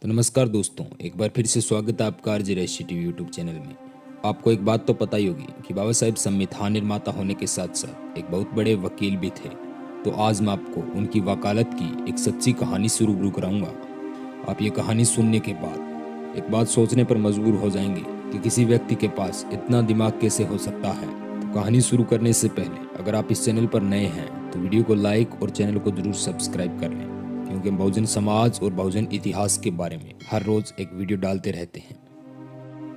तो नमस्कार दोस्तों, एक बार फिर से स्वागत है आपका RJ reishi TV YouTube channel में। आपको एक बात तो पता ही होगी कि बाबा साहेब संविधान निर्माता होने के साथ साथ एक बहुत बड़े वकील भी थे। तो आज मैं आपको उनकी वकालत की एक सच्ची कहानी से रूबरू कराऊंगा। आप ये कहानी सुनने के बाद एक बात सोचने पर मजबूर हो जाएंगे कि किसी व्यक्ति के पास इतना दिमाग कैसे हो सकता है। तो कहानी शुरू करने से पहले अगर आप इस चैनल पर नए हैं तो वीडियो को लाइक और चैनल को जरूर सब्सक्राइब कर लें, क्योंकि हम बहुजन समाज और बहुजन इतिहास के बारे में हर रोज एक वीडियो डालते रहते हैं।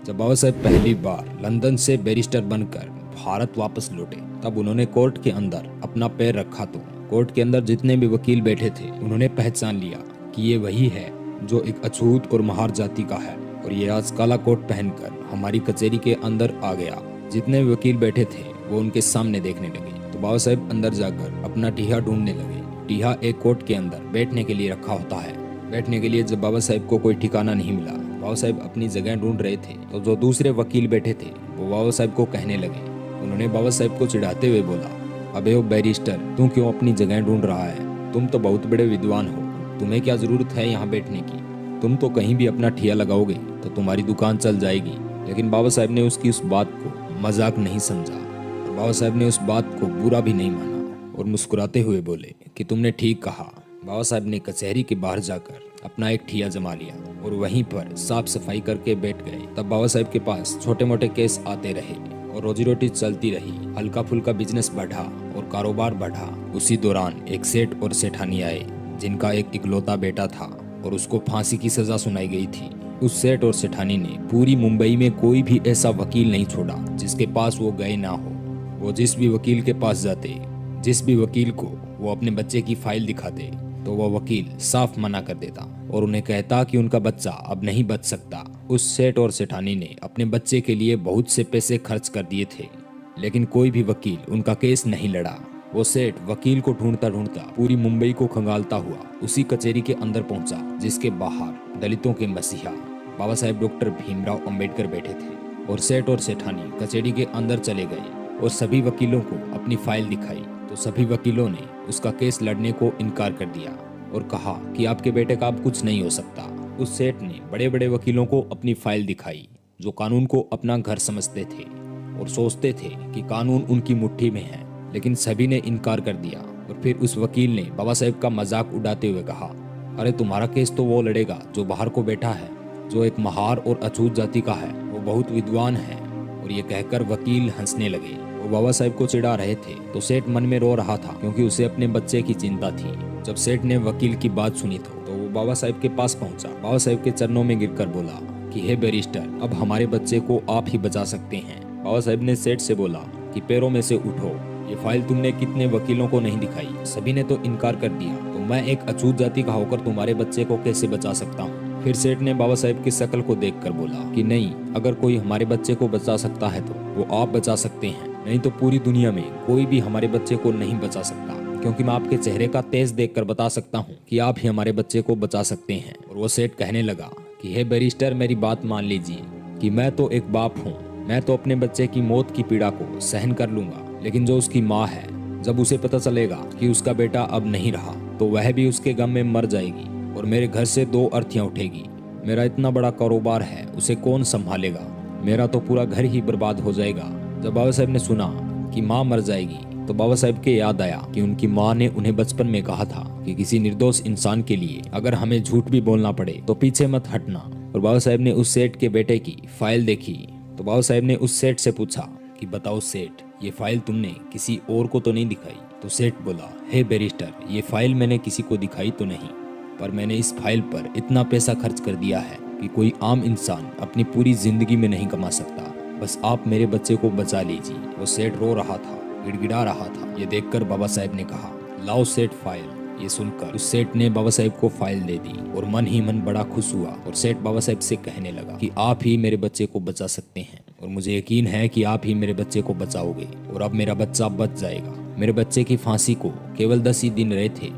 जब बाबा साहेब पहली बार लंदन से बैरिस्टर बनकर भारत वापस लौटे, तब उन्होंने कोर्ट के अंदर अपना पैर रखा तो कोर्ट के अंदर जितने भी वकील बैठे थे उन्होंने पहचान लिया कि ये वही है जो एक अछूत और महार जाति का है, और ये आज काला कोट पहनकर हमारी कचहरी के अंदर आ गया। जितने भी वकील बैठे थे वो उनके सामने देखने लगे। तो बाबा साहेब अंदर जाकर अपना टीहा ढूंढने लगे। टीहा एक कोर्ट के अंदर बैठने के लिए रखा होता है। बैठने के लिए जब बाबा साहेब को कोई ठिकाना नहीं मिला, बाबा साहेब अपनी जगह ढूंढ रहे थे, तो जो दूसरे वकील बैठे थे वो बाबा साहेब को कहने लगे। उन्होंने बाबा साहेब को चिढ़ाते हुए बोला, अबे ओ बैरिस्टर, तू क्यों अपनी जगह ढूंढ रहा है? तुम तो बहुत बड़े विद्वान हो, तुम्हें क्या जरूरत है यहाँ बैठने की? तुम तो कहीं भी अपना ठिया लगाओगे तो तुम्हारी दुकान चल जाएगी। लेकिन बाबा साहेब ने उसकी उस बात को मजाक नहीं समझा, और बाबा साहेब ने उस बात को बुरा भी नहीं माना और मुस्कुराते हुए बोले कि तुमने ठीक कहा। बाबा साहब ने कचहरी के बाहर जाकर अपना एक ठिया जमा लिया और वहीं पर साफ सफाई करके बैठ गए। तब बाबा साहब के पास छोटे मोटे केस आते रहे और रोजी रोटी चलती रही। हल्का फुल्का बिजनेस बढ़ा और कारोबार बढ़ा। उसी दौरान एक सेठ और सेठानी आए जिनका एक इकलौता बेटा था और उसको फांसी की सजा सुनाई गई थी। उस सेठ और सेठानी ने पूरी मुंबई में कोई भी ऐसा वकील नहीं छोड़ा जिसके पास वो गए ना हो। वो जिस भी वकील के पास जाते, जिस भी वकील को वो अपने बच्चे की फाइल दिखाते, तो वह वकील साफ मना कर देता और उन्हें कहता कि उनका बच्चा अब नहीं बच सकता। उस सेठ और सेठानी ने अपने बच्चे के लिए बहुत से पैसे खर्च कर दिए थे, लेकिन कोई भी वकील उनका केस नहीं लड़ा। वो सेठ वकील को ढूंढता ढूंढता पूरी मुंबई को खंगालता हुआ उसी कचहरी के अंदर पहुंचा जिसके बाहर दलितों के मसीहा बाबा साहेब डॉक्टर भीमराव अंबेडकर बैठे थे। और सेठ और सेठानी कचहरी के अंदर चले गए और सभी वकीलों को अपनी फाइल दिखाई। तो सभी वकीलों ने उसका केस लड़ने को इनकार कर दिया और कहा कि आपके बेटे का अब कुछ नहीं हो सकता। उस सेठ ने बड़े बड़े वकीलों को अपनी फाइल दिखाई जो कानून को अपना घर समझते थे और सोचते थे कि कानून उनकी मुट्ठी में है, लेकिन सभी ने इनकार कर दिया। और फिर उस वकील ने बाबा साहेब का मजाक उड़ाते हुए कहा, अरे तुम्हारा केस तो वो लड़ेगा जो बाहर को बैठा है, जो एक महार और अछूत जाति का है, वो बहुत विद्वान है। और ये कहकर वकील हंसने लगे। वो बाबा साहेब को चिढ़ा रहे थे तो सेठ मन में रो रहा था, क्योंकि उसे अपने बच्चे की चिंता थी। जब सेठ ने वकील की बात सुनी तो वो बाबा साहेब के पास पहुंचा। बाबा साहेब के चरणों में गिरकर बोला कि हे बैरिस्टर, अब हमारे बच्चे को आप ही बचा सकते हैं। बाबा साहेब ने सेठ से बोला कि पैरों में से उठो, ये फाइल तुमने कितने वकीलों को नहीं दिखाई, सभी ने तो इनकार कर दिया, तो मैं एक अछूत जाति का होकर तुम्हारे बच्चे को कैसे बचा सकता हूँ? फिर सेठ ने बाबा साहेब की शक्ल को देखकर बोला कि नहीं, अगर कोई हमारे बच्चे को बचा सकता है तो वो आप बचा सकते हैं, नहीं तो पूरी दुनिया में कोई भी हमारे बच्चे को नहीं बचा सकता, क्योंकि मैं आपके चेहरे का तेज देखकर बता सकता हूँ कि आप ही हमारे बच्चे को बचा सकते हैं। और वो सेठ कहने लगा कि हे बैरिस्टर, मेरी बात मान लीजिए कि मैं तो एक बाप हूँ, मैं तो अपने बच्चे की मौत की पीड़ा को सहन कर लूंगा, लेकिन जो उसकी माँ है, जब उसे पता चलेगा कि उसका बेटा अब नहीं रहा, तो वह भी उसके गम में मर जाएगी और मेरे घर से दो अर्थियां उठेगी। मेरा इतना बड़ा कारोबार है, उसे कौन संभालेगा? मेरा तो पूरा घर ही बर्बाद हो जाएगा। जब बाबा साहेब ने सुना कि माँ मर जाएगी तो बाबा साहेब के याद आया कि उनकी माँ ने उन्हें बचपन में कहा था कि किसी निर्दोष इंसान के लिए अगर हमें झूठ भी बोलना पड़े तो पीछे मत हटना। और बाबा साहेब ने उस सेठ के बेटे की फाइल देखी तो बाबा साहेब ने उस सेठ से पूछा कि बताओ सेठ, ये फाइल तुमने किसी और को तो नहीं दिखाई? तो सेठ बोला, हे बैरिस्टर, ये फाइल मैंने किसी को दिखाई तो नहीं, पर मैंने इस फाइल पर इतना पैसा खर्च कर दिया है कि कोई आम इंसान अपनी पूरी जिंदगी में नहीं कमा सकता। बस आप मेरे बच्चे को बचा लीजिए। वो सेठ रो रहा था, गिड़गिड़ा रहा था। ये देखकर बाबा साहेब ने कहा, लाओ सेठ फाइल। ये सुनकर उस सेठ ने बाबा साहेब को फाइल दे दी और मन ही मन बड़ा खुश हुआ। और सेठ बाबा साहेब से कहने लगा कि आप ही मेरे बच्चे को बचा सकते हैं और मुझे यकीन है कि आप ही मेरे बच्चे को बचाओगे और अब मेरा बच्चा बच जाएगा। मेरे बच्चे की फांसी को केवल 10 ही दिन रहे थे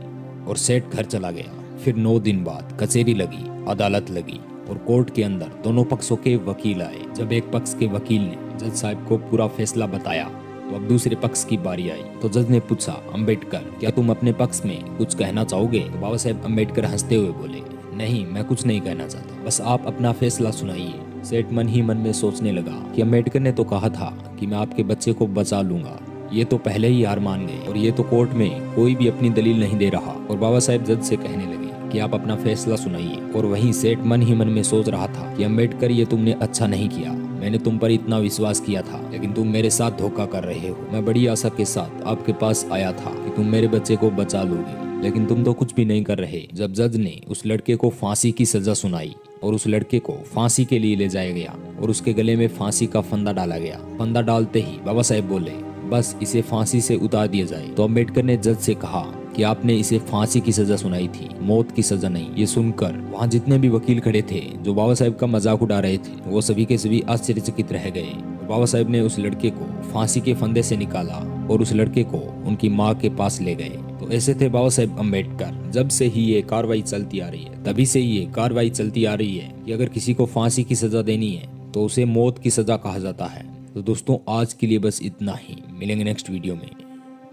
और सेठ घर चला गया। फिर 9 दिन बाद कचहरी लगी, अदालत लगी और कोर्ट के अंदर दोनों पक्षों के वकील आए। जब एक पक्ष के वकील ने जज साहब को पूरा फैसला बताया तो अब दूसरे पक्ष की बारी आई। तो जज ने पूछा, अंबेडकर, क्या तुम अपने पक्ष में कुछ कहना चाहोगे? तो बाबा साहेब अंबेडकर हंसते हुए बोले नहीं, मैं कुछ नहीं कहना चाहता, बस आप अपना फैसला सुनाइए। सेठ मन ही मन में सोचने लगा कि अम्बेडकर ने तो कहा था कि मैं आपके बच्चे को बचा लूंगा। ये तो पहले ही हार मान गए और ये तो कोर्ट में कोई भी अपनी दलील नहीं दे रहा। और बाबा साहेब जज से कहने लगे कि आप अपना फैसला सुनाइए। और वहीं सेठ मन ही मन में सोच रहा था कि अम्बेडकर, ये तुमने अच्छा नहीं किया। मैंने तुम पर इतना विश्वास किया था, लेकिन तुम मेरे साथ धोखा कर रहे हो। मैं बड़ी आशा के साथ आपके पास आया था कि तुम मेरे बच्चे को बचा लोगे, लेकिन तुम तो कुछ भी नहीं कर रहे। जब जज ने उस लड़के को फांसी की सजा सुनाई और उस लड़के को फांसी के लिए ले जाया गया और उसके गले में फांसी का फंदा डाला गया, फंदा डालते ही बाबा साहेब बोले, बस इसे फांसी से उतार दिया जाए। तो अम्बेडकर ने जज से कहा कि आपने इसे फांसी की सजा सुनाई थी, मौत की सजा नहीं। ये सुनकर वहाँ जितने भी वकील खड़े थे जो बाबा साहेब का मजाक उड़ा रहे थे, वो सभी के सभी आश्चर्यचकित रह गए। बाबा साहेब ने उस लड़के को फांसी के फंदे से निकाला और उस लड़के को उनकी माँ के पास ले गए। तो ऐसे थे बाबा साहेब अम्बेडकर। जब से ही ये कार्रवाई चलती आ रही है, तभी से ही ये कार्रवाई चलती आ रही है कि अगर किसी को फांसी की सजा देनी है तो उसे मौत की सजा कहा जाता है। तो दोस्तों, आज के लिए बस इतना ही। मिलेंगे नेक्स्ट वीडियो में,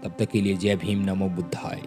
तब तक के लिए जय भीम, नमो बुद्धाय।